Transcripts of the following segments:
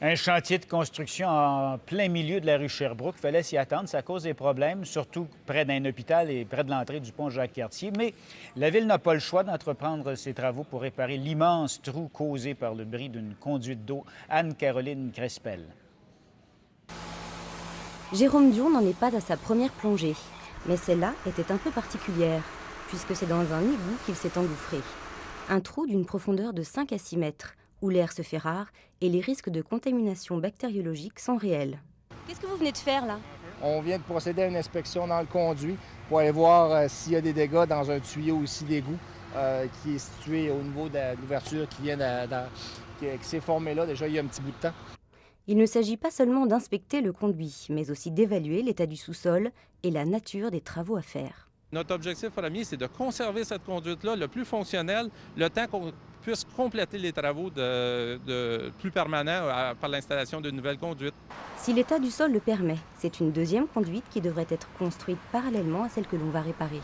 Un chantier de construction en plein milieu de la rue Sherbrooke. Il fallait s'y attendre. Ça cause des problèmes, surtout près d'un hôpital et près de l'entrée du pont Jacques-Cartier. Mais la Ville n'a pas le choix d'entreprendre ces travaux pour réparer l'immense trou causé par le bris d'une conduite d'eau. Anne-Caroline Crespel. Jérôme Dion n'en est pas à sa première plongée. Mais celle-là était un peu particulière, puisque c'est dans un égout qu'il s'est engouffré. Un trou d'une profondeur de 5 à 6 mètres, où l'air se fait rare et les risques de contamination bactériologique sont réels. Qu'est-ce que vous venez de faire là? On vient de procéder à une inspection dans le conduit pour aller voir s'il y a des dégâts dans un tuyau ici d'égout qui est situé au niveau de l'ouverture qui s'est formée là déjà il y a un petit bout de temps. Il ne s'agit pas seulement d'inspecter le conduit, mais aussi d'évaluer l'état du sous-sol et la nature des travaux à faire. Notre objectif premier, c'est de conserver cette conduite-là le plus fonctionnelle, le temps qu'on puisse compléter les travaux de plus permanents par l'installation de nouvelles conduites. Si l'état du sol le permet, c'est une deuxième conduite qui devrait être construite parallèlement à celle que l'on va réparer.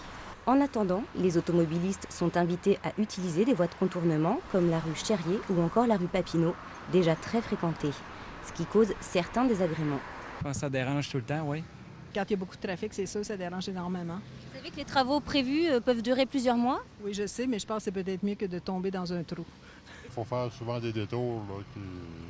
En attendant, les automobilistes sont invités à utiliser des voies de contournement comme la rue Cherrier ou encore la rue Papineau, déjà très fréquentées, ce qui cause certains désagréments. Ça dérange tout le temps, oui. Quand il y a beaucoup de trafic, c'est sûr, ça dérange énormément. Vous savez que les travaux prévus peuvent durer plusieurs mois? Oui, je sais, mais je pense que c'est peut-être mieux que de tomber dans un trou. Il faut faire souvent des détours là,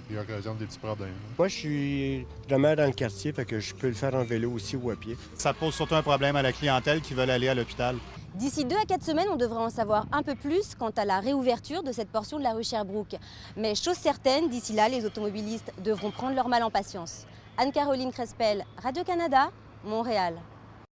qui occasionnent des petits problèmes. Moi, je suis demeure dans le quartier, fait que je peux le faire en vélo aussi ou à pied. Ça pose surtout un problème à la clientèle qui veut aller à l'hôpital. D'ici 2 à 4 semaines, on devrait en savoir un peu plus quant à la réouverture de cette portion de la rue Sherbrooke. Mais chose certaine, d'ici là, les automobilistes devront prendre leur mal en patience. Anne-Caroline Crespel, Radio-Canada, Montréal.